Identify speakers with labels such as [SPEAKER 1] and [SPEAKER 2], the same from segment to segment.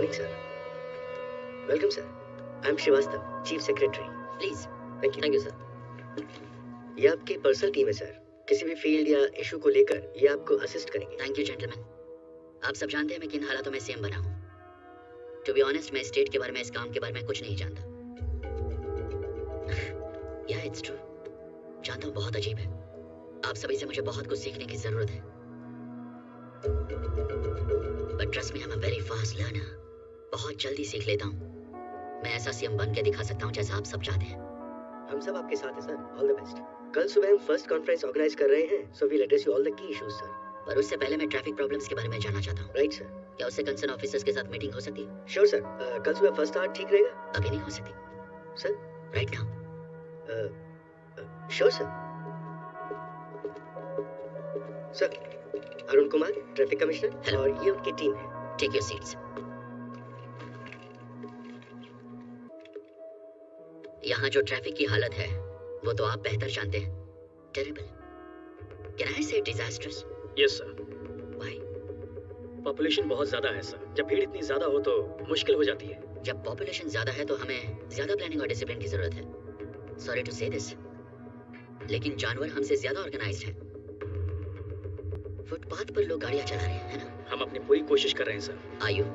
[SPEAKER 1] morning, sir. Welcome, sir. I'm Srivastava, Chief Secretary.
[SPEAKER 2] Please.
[SPEAKER 1] Thank you.
[SPEAKER 2] Thank you, sir.
[SPEAKER 1] ये आपकी personal team है sir. किसी भी field या इशू को लेकर ये आपको असिस्ट करेंगे।
[SPEAKER 2] Thank you gentleman. आप सब जानते हैं मैं किन हालातों में सीएम बना हूँ। टू बी ऑनेस्ट मैं स्टेट के बारे में, इस काम के बारे में कुछ नहीं जानता। या इट्स ट्रू, जानता हूँ बहुत अजीब है। आप सभी से मुझे बहुत कुछ सीखने की जरूरत है। But trust me, I am a very fast learner. बहुत जल्दी सीख लेता हूँ। मैं ऐसा सीएम बन के दिखा सकता हूँ जैसा आप सब चाहते हैं।
[SPEAKER 1] हम सब आपके साथ हैं सर। All the best. कल सुबह हम फर्स्ट कॉन्फ्रेंस ऑर्गेनाइज कर रहे हैं, so we'll address you all the key issues sir.
[SPEAKER 2] पर उससे पहले मैं ट्रैफिक प्रॉब्लम्स के बारे में जानना चाहता हूँ।
[SPEAKER 1] Right sir.
[SPEAKER 2] क्या उससे कंसर्न ऑफिसर्स के साथ मीटिंग हो सकती है?
[SPEAKER 1] Sure sir. कल सुबह फर्स्ट आवर ठीक रहेगा?
[SPEAKER 2] अभी नहीं हो सकती
[SPEAKER 1] sir.
[SPEAKER 2] Right now.
[SPEAKER 1] Sure sir. Sir, Arun Kumar, traffic commissioner, और ये उनकी टीम है।
[SPEAKER 2] Take your seats. यहाँ जो ट्रैफिक की हालत है वो तो आप बेहतर जानते हैं। टेरिबल, कैन आई से disasters?
[SPEAKER 3] Yes sir.
[SPEAKER 2] Why?
[SPEAKER 3] Population बहुत ज्यादा है सर। जब भीड़ इतनी ज्यादा हो तो मुश्किल हो जाती है।
[SPEAKER 2] जब पॉपुलेशन ज्यादा है तो हमें ज्यादा प्लानिंग और डिसिप्लिन की जरूरत है। सॉरी टू से दिस, लेकिन जानवर हमसे ज्यादा ऑर्गेनाइज्ड हैं। फुटपाथ पर लोग गाड़ियां चला रहे हैं, है ना?
[SPEAKER 3] हम अपनी पूरी कोशिश कर रहे हैं sir.
[SPEAKER 2] Are you?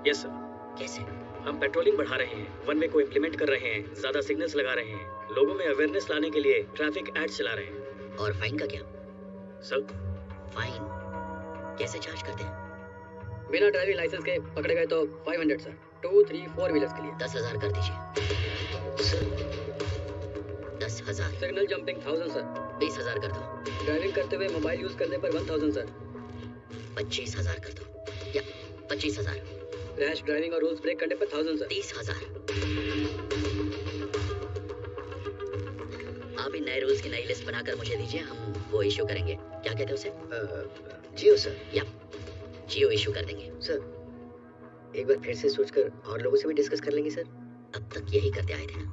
[SPEAKER 3] Yes sir.
[SPEAKER 2] कैसे?
[SPEAKER 3] हम पेट्रोलिंग बढ़ा रहे हैं, वन वे को इम्प्लीमेंट कर रहे हैं, ज्यादा सिग्नल्स लगा रहे हैं, लोगों में अवेयरनेस लाने के लिए ट्रैफिक एड्स चला रहे हैं।
[SPEAKER 2] और फाइन का क्या?
[SPEAKER 3] सर,
[SPEAKER 2] फाइन कैसे चार्ज करते हैं?
[SPEAKER 4] बिना ड्राइविंग लाइसेंस के पकड़े गए तो 500 सर। 2, 3, 4 व्हीलर्स के लिए
[SPEAKER 2] 10,000 कर दीजिए। 10,000।
[SPEAKER 4] Signal jumping 1000 sir.
[SPEAKER 2] 20,000 कर दो।
[SPEAKER 4] ड्राइविंग करते हुए मोबाइल यूज करने पर 1000 सर।
[SPEAKER 2] 25,000 कर दो, या 25,000।
[SPEAKER 4] रैश ड्राइविंग और रूल्स ब्रेक करने पर 1000 सर।
[SPEAKER 2] 30,000। आप इन नए रूल्स की नई लिस्ट बनाकर मुझे दीजिए, हम वो इशू करेंगे। क्या कहते हैं उसे?
[SPEAKER 1] जियो सर।
[SPEAKER 2] या जियो इशू कर देंगे।
[SPEAKER 1] सर, एक बार फिर से सोचकर और लोगों से भी डिस्कस कर लेंगे सर।
[SPEAKER 2] अब तक यही करते आए थे ना,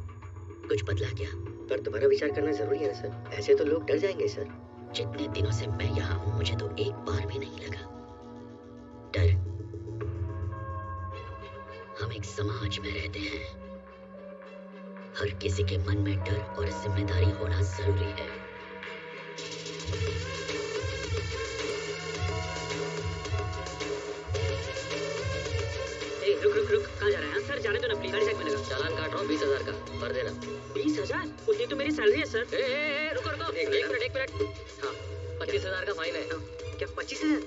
[SPEAKER 2] कुछ बदला क्या?
[SPEAKER 1] पर दोबारा विचार करना जरूरी है ना सर। ऐसे तो लोग डर जाएंगे सर।
[SPEAKER 2] जितने दिनों से मैं यहाँ हूँ मुझे तो एक बार भी नहीं लगा डर। हम एक समाज में रहते हैं, हर किसी के मन में डर और जिम्मेदारी होना जरूरी है।
[SPEAKER 4] रुक रुक रुक, कहाँ जा रहे हैं? सर जाने दो ना प्लीज। गाड़ी साइड में लगा।
[SPEAKER 2] चालान काट रहा हूँ 20,000 का, भर देना।
[SPEAKER 4] 20,000? उतनी तो मेरी सैलरी है सर।
[SPEAKER 2] रुको रुको, एक मिनट। हाँ, 25,000 का फाइन है।
[SPEAKER 4] क्या 25,000?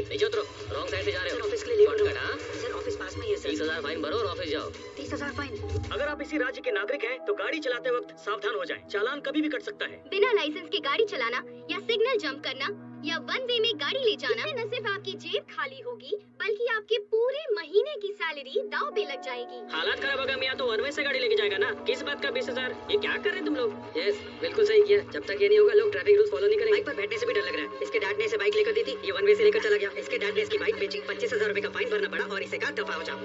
[SPEAKER 2] नीचे उतरो, रॉन्ग साइड से जा रहे हो।
[SPEAKER 4] सर ऑफिस के लिए
[SPEAKER 2] शॉर्टकट, हाँ?
[SPEAKER 4] सर ऑफिस पास में ही है सर।
[SPEAKER 2] 30,000 फाइन भरो और ऑफिस जाओ।
[SPEAKER 4] 30,000 फाइन।
[SPEAKER 3] अगर आप इसी राज्य के नागरिक हैं तो गाड़ी चलाते वक्त सावधान हो जाएं। चालान कभी भी कट सकता है।
[SPEAKER 5] बिना लाइसेंस के गाड़ी चलाना या सिग्नल जंप करना या वन वे में गाड़ी ले जाना, न सिर्फ आपकी जेब खाली होगी बल्कि आपके पूरे महीने की सैलरी दांव पे लग जाएगी।
[SPEAKER 4] हालात खराब होगा मियां तो वन वे से गाड़ी लेके जाएगा ना। किस बात का 20,000? ये क्या कर रहे हैं तुम लोग? यस, बिल्कुल सही किया। जब तक ये नहीं होगा लोग ट्रैफिक रूल्स फॉलो नहीं करेंगे। बाइक पर बैठने से भी डर लग रहा है। इसके डैड ने इसे बाइक लेकर दी थी, ये वन वे से लेकर चला गया। इसके डैड ने इसकी बाइक बेची, 25,000 रुपए का फाइन भरना पड़ा और इसे कहा दफा हो जाओ।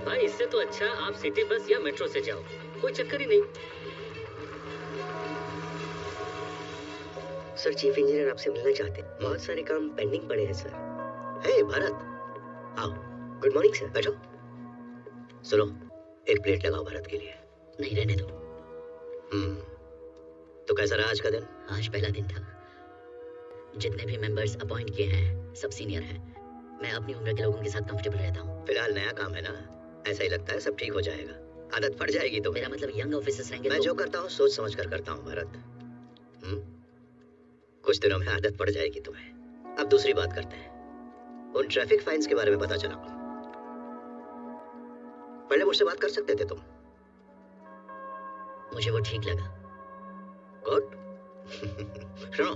[SPEAKER 3] भाई इससे तो अच्छा आप सिटी बस या मेट्रो से जाओ, कोई चक्कर ही नहीं।
[SPEAKER 1] सर, चीफ इंजीनियर आपसे मिलना चाहते हैं। बहुत सारे काम पेंडिंग पड़े हैं सर। हे भरत, आओ। गुड मॉर्निंग सर, बैठो। सुनो, एक प्लेट लगाओ भरत के लिए।
[SPEAKER 2] नहीं, रहने दो।
[SPEAKER 1] तो कैसा रहा आज का दिन?
[SPEAKER 2] आज पहला दिन था। जितने भी मेंबर्स अपॉइंट किए हैं सब सीनियर हैं। मैं अपनी उम्र के लोगों के साथ कंफर्टेबल रहता हूँ।
[SPEAKER 1] फिलहाल नया काम है ना, ऐसा ही लगता है सब ठीक हो जाएगा। आदत पड़ जाएगी तो।
[SPEAKER 2] मेरा मतलब यंग ऑफिसर्स रहेंगे।
[SPEAKER 1] मैं जो करता हूँ सोच समझ कर करता हूँ भरत। कुछ दिनों में आदत पड़ जाएगी तुम्हें। अब दूसरी बात करते हैं। उन ट्रैफिक फाइन्स के बारे में पता चला, पहले मुझसे बात कर सकते थे तुम।
[SPEAKER 2] मुझे वो ठीक लगा।
[SPEAKER 1] गुड। सुनो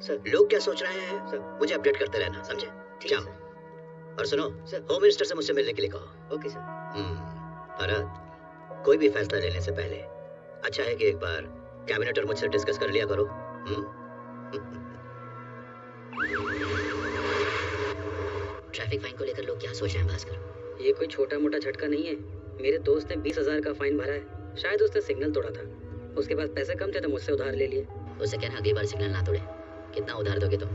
[SPEAKER 1] सर, लोग क्या सोच रहे हैं सर, मुझे अपडेट करते रहना, समझे?
[SPEAKER 2] ठीक है
[SPEAKER 1] जाओ। और सुनो सर, होम मिनिस्टर से मुझसे मिलने के लिए कहो। Okay sir. भरत, कोई भी फैसला लेने से पहले अच्छा है कि एक बार कैबिनेट और मुझसे डिस्कस कर लिया करो।
[SPEAKER 2] ट्रैफिक फाइन को लेकर लोग क्या सोच रहे हैं भास्कर?
[SPEAKER 4] ये कोई छोटा मोटा झटका नहीं है। मेरे दोस्त ने 20,000 का फाइन भरा है। शायद उसने सिग्नल तोड़ा था, उसके पास पैसे कम थे तो मुझसे उधार ले लिए।
[SPEAKER 2] उसे कहना अगली बार सिग्नल ना तोड़े। कितना उधार दोगे तुम?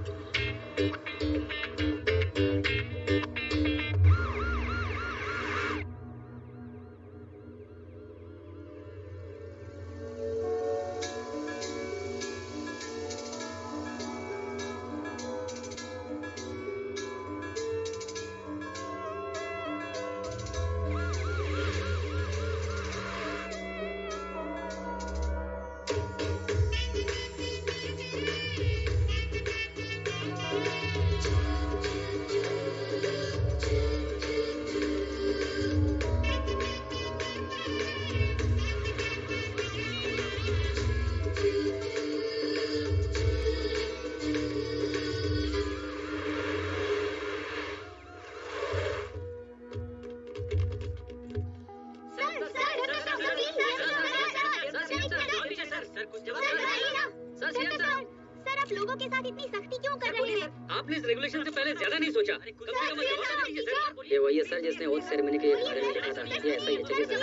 [SPEAKER 3] आपने इस रेगुलेशन से पहले ज्यादा नहीं सोचा। कम से कम जवाब दीजिए सर।
[SPEAKER 4] ये वही है सर जिसने ओथ सेरेमनी के बारे में लिखा था। ये ऐसा ही है। चलिए सर।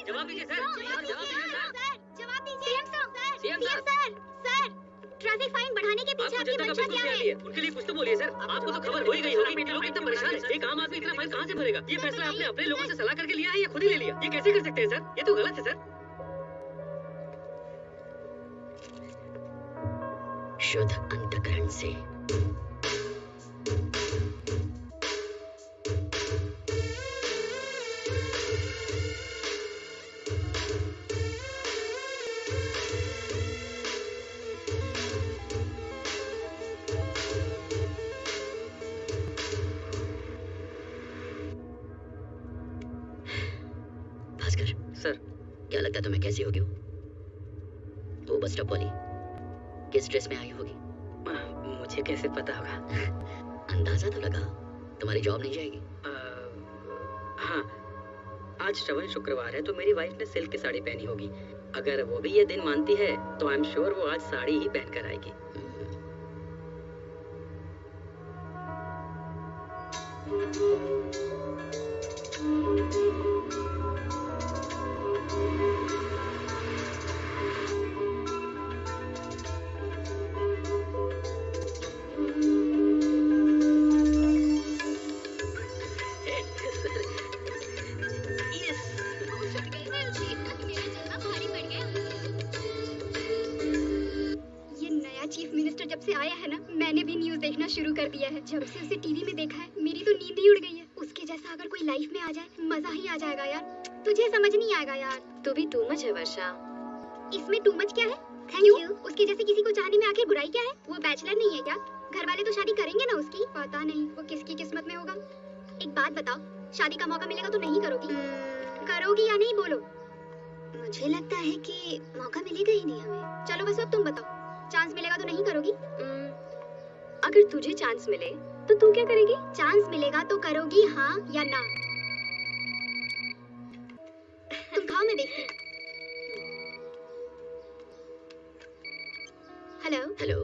[SPEAKER 5] जवाब दीजिए सर। ट्रैफिक फाइन बढ़ाने के पीछे आपकी मंशा क्या है?
[SPEAKER 3] उनके लिए कुछ तो बोलिए सर। आपको तो खबर हो ही गई होगी कि लोग इतना परेशान हैं। एक आम आदमी इतना फाइन कहाँ से भरेगा? ये फैसला आपने अपने लोगों से सलाह करके लिया है या खुद ही ले लिया? ये कैसे कर सकते हैं सर? ये तो गलत है सर।
[SPEAKER 2] शुद्ध अंतःकरण से। भास्कर
[SPEAKER 4] सर
[SPEAKER 2] क्या लगता है तुम्हें कैसी होगी वो बस स्टॉप वाली किस ड्रेस में आई होगी?
[SPEAKER 4] मुझे कैसे पता होगा?
[SPEAKER 2] अंदाजा तो लगा। तुम्हारी जॉब नहीं जाएगी?
[SPEAKER 4] हाँ, आज श्रवण शुक्रवार है तो मेरी वाइफ ने सिल्क की साड़ी पहनी होगी। अगर वो भी ये दिन मानती है तो आई एम श्योर वो आज साड़ी ही पहन कर आएगी।
[SPEAKER 5] चीफ मिनिस्टर जब से आया है ना, मैंने भी न्यूज़ देखना शुरू कर दिया है। जब से उसे टीवी में देखा है मेरी तो नींद ही उड़ गई है। उसके जैसा अगर कोई लाइफ में आ जाए मजा ही आ जाएगा यार। तुझे समझ नहीं आएगा यार।
[SPEAKER 6] तू भी टू मच है वर्षा।
[SPEAKER 5] इसमें टू मच क्या है? Thank you. उसके जैसे किसी को चाहने में आखिर बुराई क्या है? वो बैचलर नहीं है क्या? घर वाले तो शादी करेंगे ना उसकी। पता नहीं वो किसकी किस्मत में होगा। एक बात बताओ, शादी का मौका मिलेगा तो नहीं करोगी? करोगी या नहीं बोलो?
[SPEAKER 6] मुझे लगता है कि मौका मिलेगा ही नहीं हमें।
[SPEAKER 5] चलो बस अब तुम बताओ, चांस मिलेगा तो नहीं करोगी?
[SPEAKER 6] अगर तुझे चांस मिले तो तू क्या करेगी?
[SPEAKER 5] चांस मिलेगा तो करोगी हाँ या ना? तुम खाओ मैं देखती हूँ। हेलो
[SPEAKER 2] हेलो,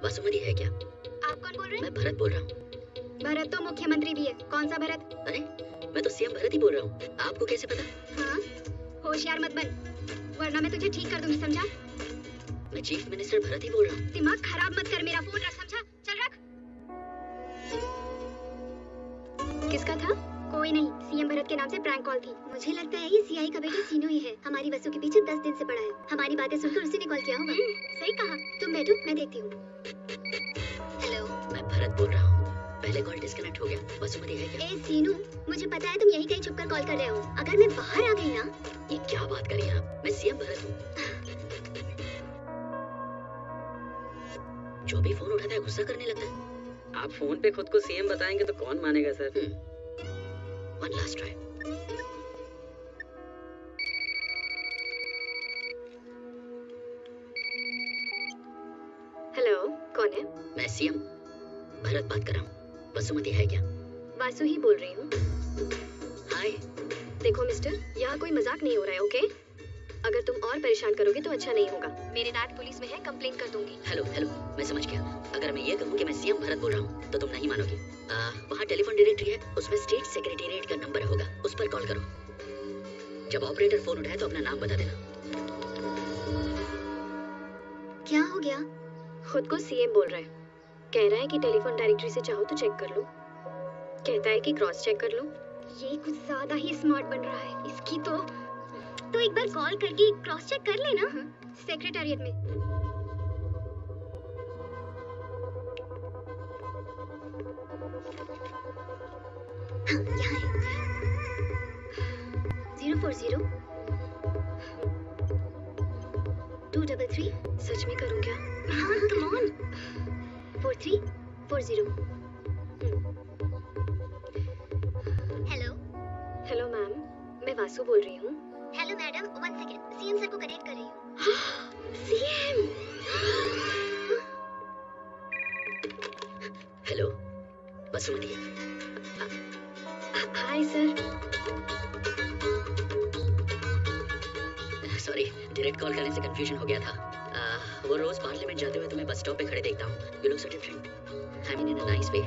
[SPEAKER 2] वासुमती है क्या?
[SPEAKER 5] आप कौन बोल रहे हैं?
[SPEAKER 2] मैं भरत बोल रहा हूँ।
[SPEAKER 5] भरत तो मुख्यमंत्री भी है। कौन सा भरत?
[SPEAKER 2] अरे मैं तो सीएम भरत ही बोल रहा हूँ। आपको कैसे पता?
[SPEAKER 5] हाँ, होशियार मत बन वरना मैं तुझे ठीक कर दूंगी, समझा?
[SPEAKER 2] मैं चीफ मिनिस्टर भरत ही बोल रहा हूँ।
[SPEAKER 5] दिमाग खराब मत कर, मेरा फोन रख, समझा? चल रख।
[SPEAKER 6] किसका था?
[SPEAKER 5] कोई नहीं, सीएम भरत के नाम से प्रैंक कॉल थी।
[SPEAKER 6] मुझे लगता है ये सीआई का बेटा सीनू ही है। हमारी बसों के पीछे 10 दिन से पड़ा है। हमारी बातें सुनकर उसी ने कॉल किया होगा।
[SPEAKER 5] सही कहा।
[SPEAKER 6] तुम बैठो, मैं देखती हूँ। हेलो,
[SPEAKER 2] मैं भरत बोल रहा हूँ। पहले कॉल डिस्कनेक्ट हो गया। वासुमती है क्या?
[SPEAKER 6] ए सीनू, मुझे पता है तुम यहीं कहीं छुपकर कॉल कर रहे हो। अगर मैं बाहर आ गई ना।
[SPEAKER 2] ये क्या बात करी आप? मैं सीएम भरत हूँ। जो भी फोन उठाता है गुस्सा करने लगता है।
[SPEAKER 4] आप फोन पे खुद को सीएम बताएंगे तो कौन मानेगा sir?
[SPEAKER 2] One last try.
[SPEAKER 6] Hello, कौन है?
[SPEAKER 2] मैं सीएम भरत बात कर रहा हूँ। वासुमती है क्या?
[SPEAKER 6] वासु ही बोल रही हूँ।
[SPEAKER 2] हाय।
[SPEAKER 6] देखो मिस्टर, यहाँ कोई मजाक नहीं हो रहा है, ओके? अगर तुम और परेशान करोगे तो अच्छा नहीं होगा। मेरी नात पुलिस में है, कंप्लेंट कर दूंगी।
[SPEAKER 2] हेलो हेलो, मैं समझ गया। अगर मैं ये कहूँ कि मैं सीएम भरत बोल रहा हूँ तो तुम नहीं मानोगे। वहाँ टेलीफोन डायरेक्टरी है, उसमें स्टेट सेक्रेटेरिएट का नंबर होगा, उस पर कॉल करो। जब ऑपरेटर फोन उठाए तो अपना नाम बता देना।
[SPEAKER 6] क्या हो गया? खुद को सीएम बोल रहा है। कह रहा है कि टेलीफोन डायरेक्टरी से चाहो तो चेक कर लो। कहता है कि क्रॉस चेक कर लो।
[SPEAKER 5] ये कुछ ज्यादा ही स्मार्ट बन रहा है। इसकी तो एक बार कॉल करके क्रॉस चेक कर लेना। सेक्रेटेरिएट में।
[SPEAKER 6] हाँ, यहाँ है। 040 233। सच में करूँ क्या?
[SPEAKER 5] हाँ, come on.
[SPEAKER 6] 4340।
[SPEAKER 5] Hello.
[SPEAKER 6] Hello ma'am, मैं वासु बोल रही हूँ।
[SPEAKER 5] Hello madam, 1 second, CM sir को कनेक्ट कर रही हूँ।
[SPEAKER 6] CM.
[SPEAKER 2] Hello Vasumathi.
[SPEAKER 6] Hi sir.
[SPEAKER 2] Sorry, direct call करने से कंफ्यूजन हो गया था। वो रोज पार्लियामेंट जाते हुए तुम्हें बस स्टॉप पे खड़े देखता हूँ। You look so different. I mean in a nice way.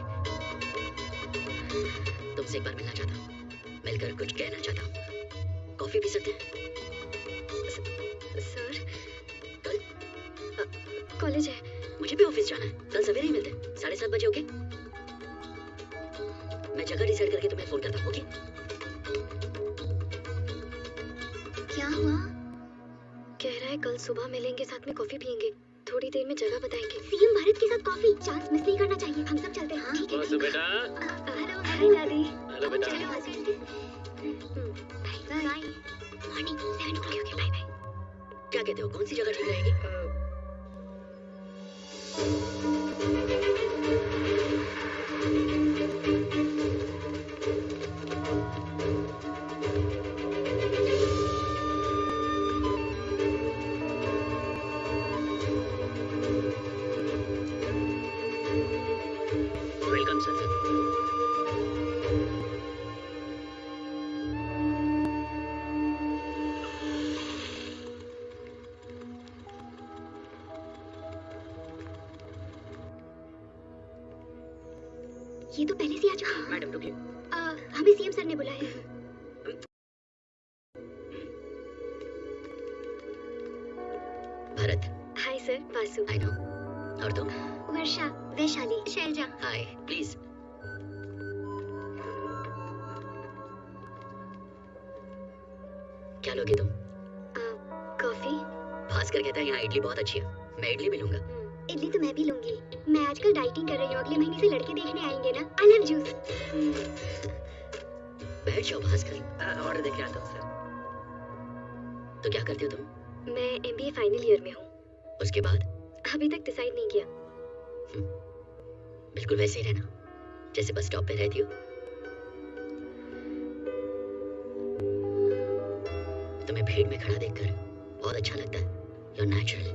[SPEAKER 2] तुमसे एक बार मिलना चाहता हूँ, मिलकर कुछ कहना चाहता हूँ। कॉफी पी सकते हैं?
[SPEAKER 6] सर
[SPEAKER 2] कल
[SPEAKER 6] कॉलेज है।
[SPEAKER 2] मुझे भी ऑफिस जाना है। कल सवेरे ही मिलते हैं 7:30 बजे। ओके, मैं जगह डिसाइड करके तुम्हें फोन करता हूँ। ओके?
[SPEAKER 5] क्या हुआ?
[SPEAKER 6] कह रहा है कल सुबह मिलेंगे, साथ में कॉफी पियेंगे, थोड़ी देर में जगह बताएंगे।
[SPEAKER 5] सीएम भारत के साथ कॉफी चांस मिस नहीं करना चाहिए। हम सब चलते हैं। हाँ ठीक है।
[SPEAKER 3] बस बेटा।
[SPEAKER 5] हेलो
[SPEAKER 6] हाय दादी।
[SPEAKER 3] हेलो बेटा।
[SPEAKER 5] चलो bye bye. Morning 7 o'clock। Okay bye bye.
[SPEAKER 2] क्या कहते हो, कौन सी जगह ठीक रहेगी? Welcome sir.
[SPEAKER 5] ये तो पहले से आ चुका है।
[SPEAKER 2] मैडम रुकिए।
[SPEAKER 5] हमें सीएम सर ने बुलाया है।
[SPEAKER 2] Bharat.
[SPEAKER 6] Hi sir, Vasu.
[SPEAKER 2] I know. और तुम?
[SPEAKER 5] वर्षा, वैशाली, शैलजा।
[SPEAKER 2] हाय, प्लीज। क्या लोगे तुम?
[SPEAKER 6] कॉफी।
[SPEAKER 2] भास्कर कहता है यहाँ इडली बहुत अच्छी है। मैं इडली भी लूंगा।
[SPEAKER 5] इडली तो मैं भी लूंगी। मैं आजकल डाइटिंग कर रही हूँ। अगले महीने से लड़के देखने आएंगे ना। I love juice.
[SPEAKER 2] बैठ जाओ भास्कर।
[SPEAKER 4] ऑर्डर देके आता हूँ सर।
[SPEAKER 2] तो क्या करते हो तुम?
[SPEAKER 6] मैं एमबीए फाइनल ईयर में हूँ।
[SPEAKER 2] उसके बाद?
[SPEAKER 6] अभी तक डिसाइड नहीं किया।
[SPEAKER 2] बिल्कुल वैसे ही रहना जैसे बस स्टॉप पे रहती हो। तुम्हें भीड़ में खड़ा देखकर बहुत अच्छा लगता है। You're natural।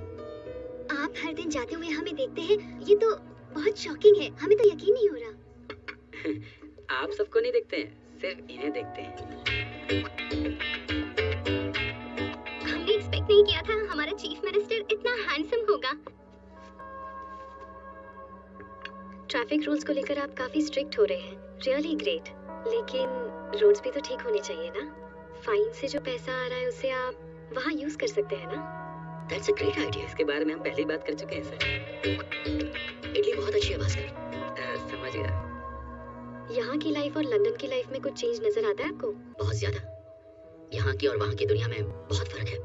[SPEAKER 5] आप हर दिन जाते हुए हमें देखते हैं, ये तो बहुत शॉकिंग है। हमें तो यकीन नहीं हो रहा।
[SPEAKER 4] आप सबको नहीं देखते हैं, सिर्फ इन्हें देखते हैं।
[SPEAKER 5] हमने एक्सपेक्ट नहीं किया था हमारा चीफ मिनिस्टर इतना हैंडसम होगा।
[SPEAKER 6] ट्रैफिक रूल्स को लेकर आप काफी स्ट्रिक्ट हो रहे हैं। Really great. लेकिन रोड्स भी तो ठीक होने चाहिए ना। फाइन से जो पैसा आ रहा है उसे आप वहाँ यूज कर सकते हैं ना।
[SPEAKER 2] That's a great idea।
[SPEAKER 4] इसके बारे में हम पहले ही बात कर चुके हैं सर।
[SPEAKER 2] इडली बहुत अच्छी है भास्कर।
[SPEAKER 4] समझ गया।
[SPEAKER 6] यहाँ की लाइफ और लंदन की लाइफ में कुछ चेंज नजर आता है आपको?
[SPEAKER 2] बहुत ज्यादा। यहाँ की और वहाँ की दुनिया में बहुत फर्क है।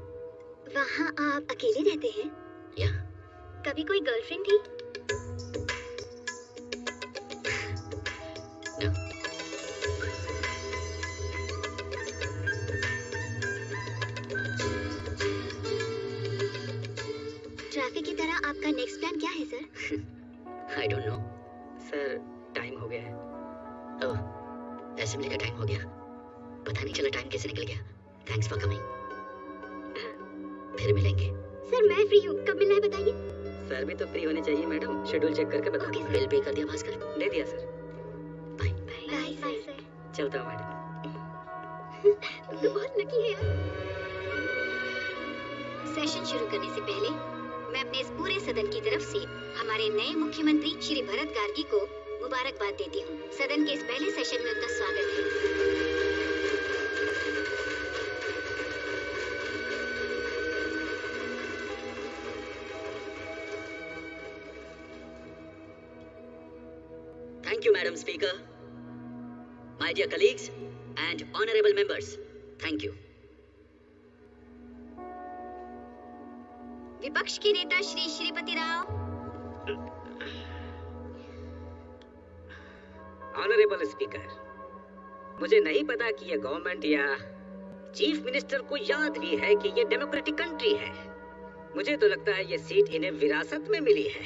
[SPEAKER 5] वहाँ आप अकेले रहते हैं?
[SPEAKER 2] या
[SPEAKER 5] कभी कोई गर्लफ्रेंड थी?
[SPEAKER 2] no।
[SPEAKER 5] ट्रैफिक की तरह आपका नेक्स्ट प्लान क्या है sir?
[SPEAKER 2] I don't know।
[SPEAKER 4] Sir time हो गया है।
[SPEAKER 2] ओह, असेंबली का टाइम हो गया। पता नहीं चला टाइम कैसे निकल गया। Thanks for coming. फिर मिलेंगे।
[SPEAKER 5] सर मैं फ्री हूँ। कब मिलना है बताइए।
[SPEAKER 4] सर भी तो फ्री होने चाहिए मैडम। शेड्यूल चेक करके बता
[SPEAKER 5] ओके
[SPEAKER 4] दूँ।
[SPEAKER 5] सर।
[SPEAKER 2] बिल पे कर दिया भास्कर?
[SPEAKER 4] दे दिया sir.
[SPEAKER 2] Bye.
[SPEAKER 5] Bye bye sir.
[SPEAKER 4] चलता हूँ मैडम।
[SPEAKER 5] तुम तो बहुत लकी है यार। सेशन शुरू करने से पहले मैं अपने इस पूरे सदन की तरफ से हमारे नए मुख्यमंत्री श्री भरत गार्गी को मुबारकबाद देती हूँ। सदन के इस पहले सेशन में उनका स्वागत है।
[SPEAKER 2] Thank you, Madam Speaker. My dear colleagues and honorable members, thank you.
[SPEAKER 5] विपक्ष के नेता श्री श्रीपति राव।
[SPEAKER 4] ऑनरेबल स्पीकर, मुझे नहीं पता कि ये गवर्नमेंट या चीफ मिनिस्टर को याद भी है कि ये डेमोक्रेटिक कंट्री है। मुझे तो लगता है ये सीट इन्हें विरासत में मिली है।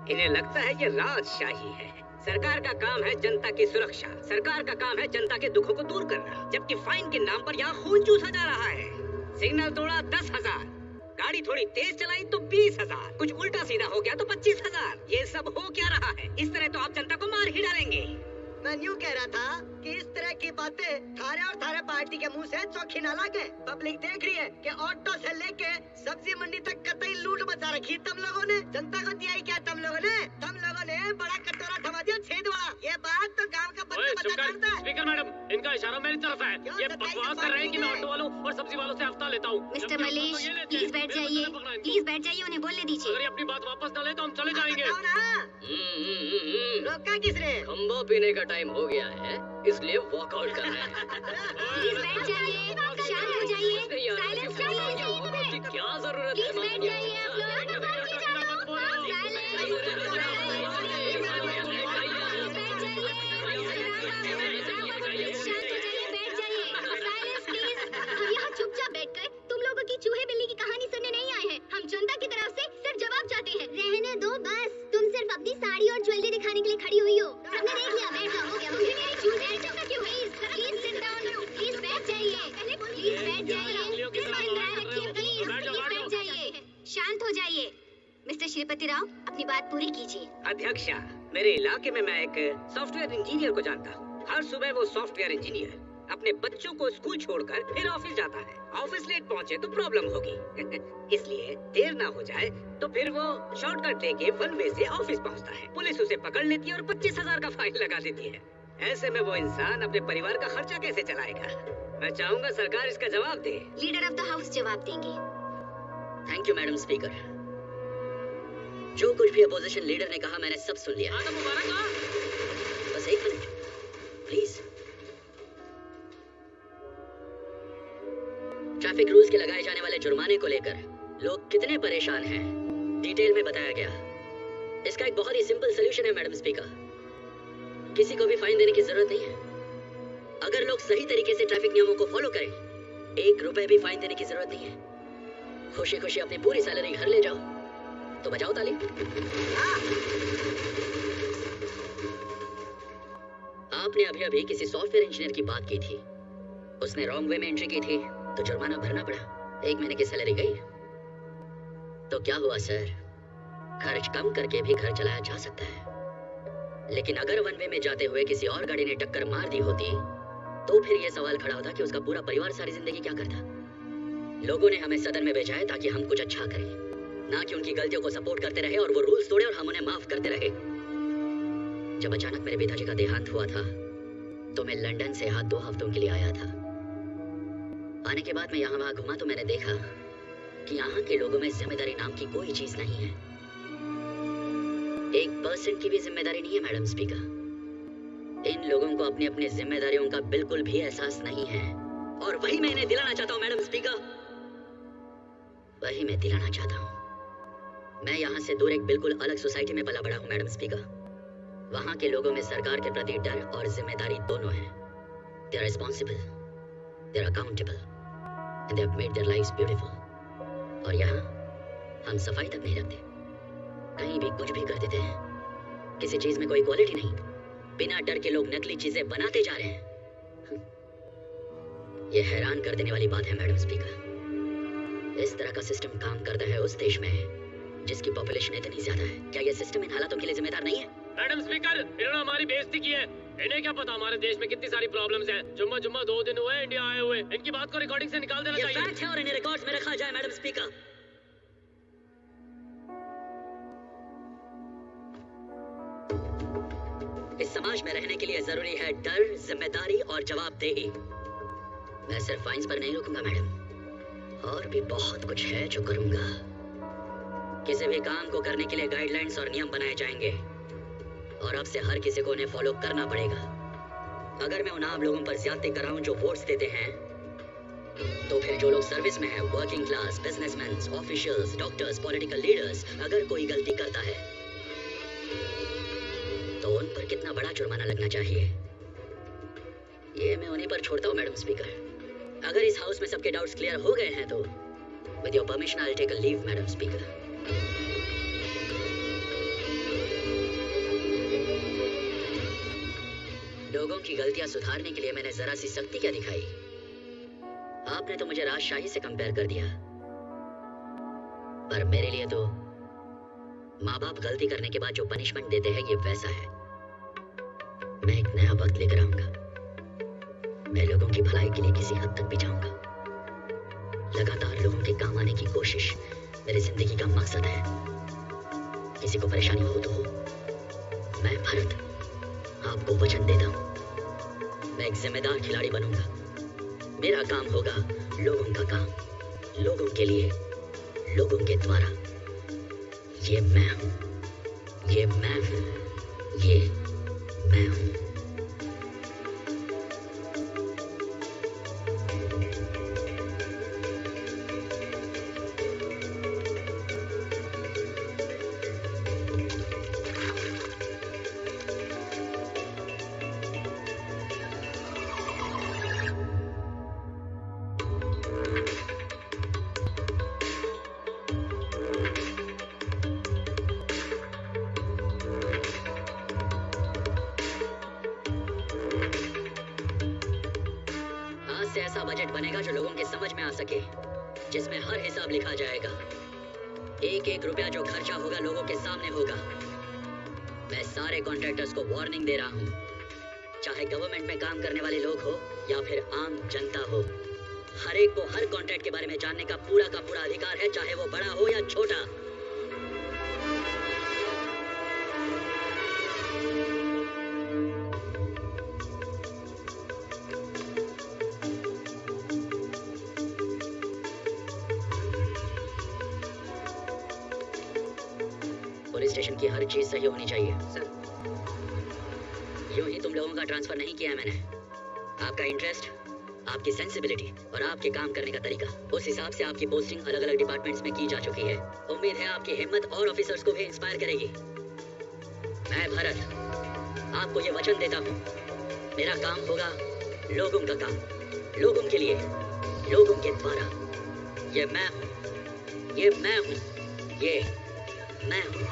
[SPEAKER 4] इन्हें लगता है ये राजशाही है। सरकार का काम है जनता की सुरक्षा। सरकार का काम है जनता के दुखों को दूर करना। जबकि फाइन के नाम पर यहाँ खून चूसा जा रहा है। सिग्नल तोड़ा 10,000, गाड़ी थोड़ी तेज चलाई तो 20,000, कुछ उल्टा सीधा हो गया तो 25,000। ये सब हो क्या रहा है? इस तरह तो आप जनता को मार ही डालेंगे।
[SPEAKER 1] मैं यूँ कह रहा था कि इस तरह की
[SPEAKER 7] बातें थारे और थारे पार्टी के मुंह से चौखी ना लागे। पब्लिक देख रही है कि ऑटो से लेके सब्जी मंडी तक कतई लूट मचा रखी तुम लोगों ने। जनता को दिया ही क्या तुम लोगों ने बड़ा कटोरा थमा दिया छेद वाला। ये बात तो गांव का बच्चा बता जानता है।
[SPEAKER 3] स्पीकर मैडम, इनका इशारा मेरी तरफ है। ये बकवास कर रहे हैं कि मैं ऑटो वालों और सब्जी वालों से हफ्ता लेता हूँ।
[SPEAKER 5] मिस्टर मलेश, प्लीज बैठ जाइए, प्लीज बैठ जाइए, उन्हें बोलने दीजिए।
[SPEAKER 3] अगर ये अपनी बात वापस न ले तो हम चले जाएंगे।
[SPEAKER 7] रोका किसने?
[SPEAKER 2] खंबा पीने का टाइम हो गया है, इसलिए वॉकआउट कर रहे हैं।
[SPEAKER 5] प्लीज बैठ जाइए, शांत हो जाइए, साइलेंस चाहिए।
[SPEAKER 2] क्या जरूरत
[SPEAKER 5] प्लीज बैठ जाइए आप लोग। चुपचाप बैठकर तुम लोगों की चूहे बिल्ली की कहानी सुनने नहीं आए हैं। हम जनता की तरफ से सिर्फ जवाब चाहते हैं। रहने दो बस, तुम सिर्फ अपनी साड़ी और ज्वेलरी दिखाने के लिए खड़ी हुई हो। हमने देख लिया, बैठ जाओ, हो गया। मुझे मेरी चूहे चिंता क्यों है? प्लीज सिट डाउन, प्लीज बैठ जाइए, प्लीज बैठ जाइए, प्लीज बैठ जाइए, शांत हो जाइए। मिस्टर श्रीपति राव, अपनी बात पूरी कीजिए।
[SPEAKER 4] अध्यक्षा, मेरे इलाके में मैं एक सॉफ्टवेयर इंजीनियर को जानता हूँ। हर सुबह वो सॉफ्टवेयर इंजीनियर अपने बच्चों को स्कूल छोड़कर फिर ऑफिस जाता है। ऑफिस लेट पहुंचे तो प्रॉब्लम होगी इसलिए देर ना हो जाए तो फिर वो शॉर्टकट लेके वन वे से ऑफिस पहुंचता है। पुलिस उसे पकड़ लेती है और 25,000 का फाइन लगा देती है। ऐसे में वो इंसान अपने परिवार का खर्चा कैसे चलाएगा? मैं चाहूँगा सरकार इसका जवाब दे।
[SPEAKER 5] लीडर ऑफ द हाउस जवाब देंगे।
[SPEAKER 2] Thank you madam speaker. जो कुछ भी अपोजिशन लीडर ने कहा मैंने सब सुन लिया। बस एक मिनट प्लीज। ट्रैफिक रूल्स के लगाए जाने वाले जुर्माने को लेकर लोग कितने परेशान हैं, डिटेल में बताया गया। इसका एक बहुत ही सिंपल सलूशन है मैडम स्पीकर। किसी को भी फाइन देने की जरूरत नहीं है। अगर लोग सही तरीके से ट्रैफिक नियमों को फॉलो करें, 1 रुपए भी फाइन देने की जरूरत नहीं है। खुशी खुशी अपनी पूरी सैलरी घर ले जाओ। तो बजाओ ताली। आपने अभी अभी किसी सॉफ्टवेयर इंजीनियर की बात की थी। उसने रॉन्ग वे में एंट्री की थी तो जुर्माना भरना पड़ा। 1 महीने की सैलरी गई। तो क्या हुआ सर? खर्च कम करके भी घर चलाया जा सकता है। लेकिन अगर वन वे में जाते हुए किसी और गाड़ी ने टक्कर मार दी होती तो फिर यह सवाल खड़ा होता कि उसका पूरा परिवार सारी जिंदगी क्या करता। लोगों ने हमें सदन में भेजा है ताकि हम कुछ अच्छा करें, ना कि उनकी गलतियों को सपोर्ट करते रहे और वो रूल्स तोड़े और हम उन्हें माफ करते रहे। जब अचानक मेरे पिताजी का देहांत हुआ था तो मैं लंदन से यहाँ 2 हफ्तों के लिए आया था। आने के बाद मैं यहाँ वहाँ घुमा तो मैंने देखा कि यहाँ के लोगों में जिम्मेदारी नाम की कोई चीज नहीं है। 1% की भी जिम्मेदारी नहीं है मैडम स्पीकर। इन लोगों को अपनी अपनी जिम्मेदारियों का बिल्कुल भी एहसास नहीं है और वही मैं इन्हें दिलाना चाहता हूँ मैडम स्पीकर। वही मैं दिलाना चाहता हूँ। मैं यहाँ से दूर एक बिल्कुल अलग सोसाइटी में पला बड़ा हूँ मैडम स्पीकर। वहाँ के लोगों में सरकार के प्रति डर और जिम्मेदारी दोनों है। They are responsible, they are accountable, and they have made their lives beautiful. और यहाँ हम सफाई तक नहीं रखते, कहीं भी कुछ भी कर देते हैं। किसी चीज में कोई क्वालिटी नहीं। बिना डर के लोग नकली चीजें बनाते जा रहे हैं। ये हैरान कर देने वाली बात है मैडम स्पीकर। इस तरह का सिस्टम काम करता है उस देश में जिसकी पॉपुलेशन इतनी ज्यादा है। क्या ये सिस्टम इन हालातों के लिए जिम्मेदार नहीं है?
[SPEAKER 3] मैडम स्पीकर, इन्होंने हमारी बेइज्जती की है। इन्हें क्या पता हमारे देश में कितनी सारी प्रॉब्लम्स हैं। जुम्मा 2 दिन हुए इंडिया आए हुए। इनकी बात को रिकॉर्डिंग से निकाल देना चाहिए।
[SPEAKER 2] ये फैक्ट है और इन्हें रिकॉर्ड्स में रखा जाए मैडम स्पीकर। इस समाज में रहने के लिए जरूरी है डर, जिम्मेदारी और जवाबदेही। मैं सिर्फ फाइन्स पर नहीं रुकूंगा मैडम, और भी बहुत कुछ है जो करूंगा। किसी भी काम को करने के लिए गाइडलाइंस और नियम बनाए जाएंगे और अब से हर किसी को उन्हें फॉलो करना पड़ेगा। अगर मैं उन आम लोगों पर ज्यादती कराऊं जो वोट्स देते हैं, तो फिर जो लोग सर्विस में हैं, working class, businessman, officials, doctors, political leaders, अगर कोई गलती करता है तो उन पर कितना बड़ा जुर्माना लगना चाहिए, ये मैं उन्हीं पर छोड़ता हूँ मैडम स्पीकर। अगर इस हाउस में सबके डाउट्स क्लियर हो गए हैं तो with your permission I will take a leave madam speaker. लोगों की गलतियां सुधारने के लिए मैंने जरा सी सख्ती क्या दिखाई? आपने तो मुझे राजशाही से कंपेयर कर दिया, पर मेरे लिए तो माँ बाप गलती करने के बाद जो पनिशमेंट देते हैं ये वैसा है। मैं एक नया वक्त लेकर आऊंगा मैं लोगों की भलाई के लिए किसी हद तक भी जाऊंगा। लगातार लोगों के काम आने की कोशिश मेरी जिंदगी का मकसद है। किसी को परेशानी हो तो हो, मैं भरत आपको वचन देता हूँ, मैं एक जिम्मेदार खिलाड़ी बनूंगा। मेरा काम होगा लोगों का काम, लोगों के लिए, लोगों के द्वारा। ये मैं हूँ, ये मैं हूँ, ये मैं हूँ। ऐसा बजट बनेगा जो लोगों के समझ में आ सके, जिसमें हर हिसाब लिखा जाएगा। एक एक रुपया जो खर्चा होगा लोगों के सामने होगा। मैं सारे कॉन्ट्रैक्टर्स को वार्निंग दे रहा हूँ, चाहे गवर्नमेंट में काम करने वाले लोग हो या फिर आम जनता हो, हर एक को हर कॉन्ट्रैक्ट के बारे में जानने का पूरा अधिकार है, चाहे वो बड़ा हो या छोटा। पुलिस स्टेशन की हर चीज सही होनी चाहिए।
[SPEAKER 3] सर,
[SPEAKER 2] यूं ही तुम लोगों का ट्रांसफर नहीं किया है मैंने। आपका इंटरेस्ट, आपकी सेंसिबिलिटी और आपके काम करने का तरीका, उस हिसाब से आपकी पोस्टिंग अलग अलग डिपार्टमेंट्स में की जा चुकी है। उम्मीद है आपकी हिम्मत और ऑफिसर्स को भी इंस्पायर करेगी। मैं भरत आपको ये वचन देता हूँ, मेरा काम होगा लोगों का काम, लोगों के लिए, लोगों के द्वारा। ये मैं हूँ, ये मैं हूँ, ये मैं हूँ।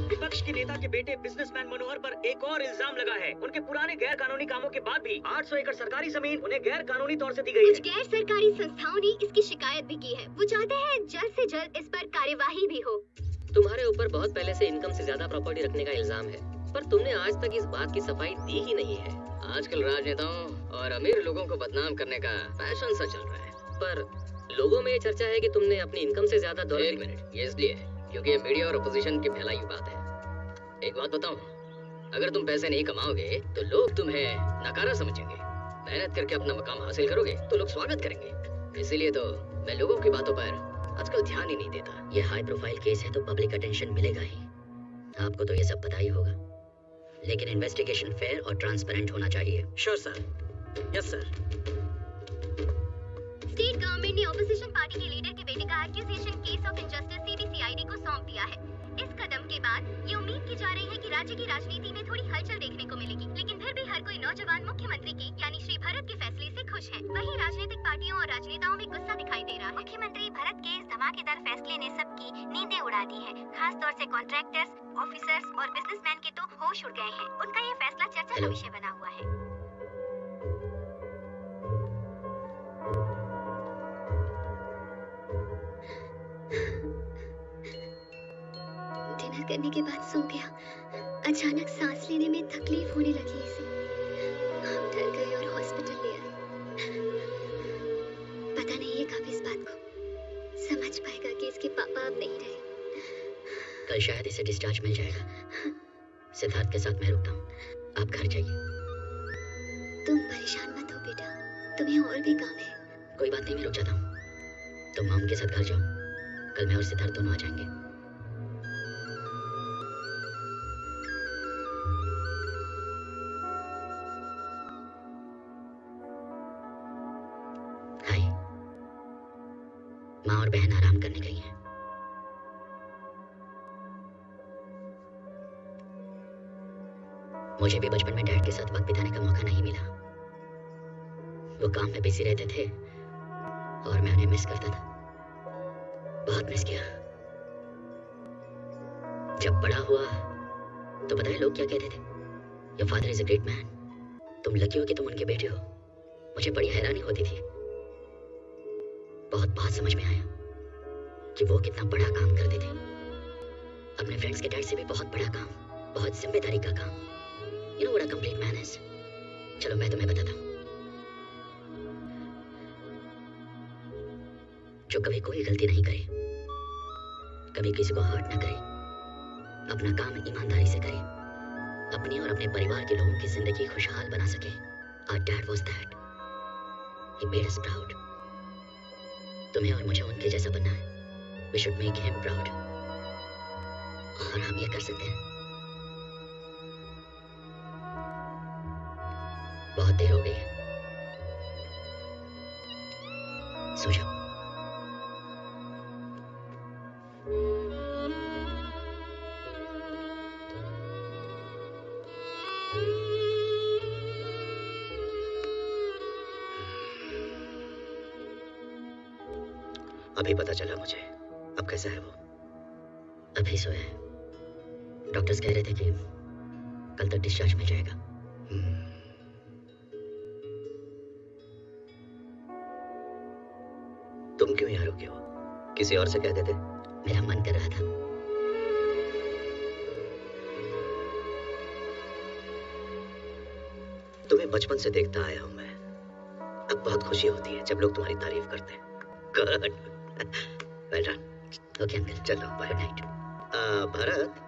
[SPEAKER 3] विपक्ष के नेता के बेटे बिजनेसमैन मनोहर पर एक और इल्जाम लगा है। उनके पुराने गैर कानूनी कामों के बाद भी 800 एकड़ सरकारी जमीन उन्हें गैर कानूनी तौर से दी गई है।
[SPEAKER 5] कुछ गैर सरकारी संस्थाओं ने इसकी शिकायत भी की है। वो चाहते हैं जल्द से जल्द इस पर कार्यवाही भी हो।
[SPEAKER 4] तुम्हारे ऊपर बहुत पहले से इनकम से ज्यादा प्रॉपर्टी रखने का इल्जाम है, पर तुमने आज तक इस बात की सफाई दी ही नहीं है।
[SPEAKER 3] आजकल राजनेताओं और अमीर लोगों को बदनाम करने का फैशन सा चल रहा है।
[SPEAKER 4] पर लोगों में ये चर्चा है कि तुमने अपनी इनकम से ज्यादा दौलत।
[SPEAKER 3] एक मिनट, ये इसलिए है क्योंकि ये मीडिया और अपोजिशन की फैलाई हुई बात है। एक बात बताऊं, अगर तुम पैसे नहीं कमाओगे तो लोग तुम्हें नकारा समझेंगे। मेहनत करके अपना मकाम हासिल करोगे तो लोग स्वागत करेंगे। इसीलिए तो मैं लोगों की बातों पर आजकल ध्यान ही नहीं देता।
[SPEAKER 2] ये हाई प्रोफाइल केस है तो पब्लिक अटेंशन मिलेगा ही। आपको तो ये सब पता ही होगा, लेकिन इन्वेस्टिगेशन फेयर और ट्रांसपेरेंट होना चाहिए।
[SPEAKER 3] Sure sir, yes sir.
[SPEAKER 5] State government ने ऑपोजिशन पार्टी के लीडर के बेटे का accusation case of injustice CBCID को सौंप दिया है। इस कदम के बाद ये उम्मीद की जा रही है कि राज्य की राजनीति में थोड़ी हलचल देखने को मिलेगी, लेकिन फिर भी हर कोई नौजवान मुख्यमंत्री के यानी श्री भरत के फैसले से खुश है। वहीं राजनीतिक पार्टियों और राजनेताओं में गुस्सा दिखाई दे रहा है। मुख्यमंत्री भरत के इस धमाकेदार फैसले ने सबकी नींदें उड़ा दी है। खास तौर से कॉन्ट्रैक्टर्स, ऑफिसर्स और बिजनेसमैन के तो होश उड़ गए हैं। उनका ये फैसला चर्चा का विषय बना हुआ है।
[SPEAKER 6] डिनर करने के बाद सो गया। अचानक सांस लेने में तकलीफ होने लगी इसे। हम डर गए और हॉस्पिटल ले आए। पता नहीं ये कब इस बात को समझ पाएगा कि इसके पापा अब नहीं रहे।
[SPEAKER 2] कल शायद इसे डिस्चार्ज मिल जाएगा। सिद्धार्थ के साथ मैं रुकता हूँ, आप घर जाइए।
[SPEAKER 6] तुम परेशान मत हो बेटा, तुम्हें और भी काम है।
[SPEAKER 2] कोई बात नहीं, मैं रुक जाता हूँ। तुम मॉम के साथ घर जाओ, कल मैं और सिद्धार्थ दोनों आ जाएंगे। हाय, माँ और बहन आराम करने गई हैं। मुझे भी बचपन में डैड के साथ वक्त बिताने का मौका नहीं मिला। वो काम में बिजी रहते थे और मैं उन्हें मिस करता था, बहुत मिस किया। जब बड़ा हुआ तो पता है लोग क्या कहते थे? Your father is a great man. तुम लकी हो कि तुम उनके बेटे हो। मुझे बड़ी हैरानी होती थी। बहुत समझ में आया कि वो कितना बड़ा काम करते थे। अपने फ्रेंड्स के डैड से भी बहुत बड़ा काम, बहुत जिम्मेदारी का काम। You know what a complete man is? चलो मैं तुम्हें बताता हूँ। जो कभी कोई गलती नहीं करे, कभी किसी को हर्ट ना करे, अपना काम ईमानदारी से करे, अपनी और अपने परिवार के लोगों की जिंदगी खुशहाल बना सके। Our dad was that. He made us proud. तुम्हें और मुझे उनके जैसा बनना है। We should make him proud. और हम ये कर सकते हैं। बहुत देर हो गई है, सो जाओ।
[SPEAKER 1] अभी पता चला मुझे। अब कैसा है वो?
[SPEAKER 2] अभी सोया है। डॉक्टर्स कह रहे थे कि कल तक डिस्चार्ज मिल जाएगा।
[SPEAKER 1] तुम क्यों यहाँ रुके हो? किसी और से कह देते।
[SPEAKER 2] मेरा मन कर रहा था।
[SPEAKER 1] तुम्हें बचपन से देखता आया हूँ मैं। अब बहुत खुशी होती है जब लोग तुम्हारी तारीफ करते हैं। Good, well done.
[SPEAKER 2] Okay uncle,
[SPEAKER 1] चलो बाय।
[SPEAKER 2] Good night.
[SPEAKER 1] भरत,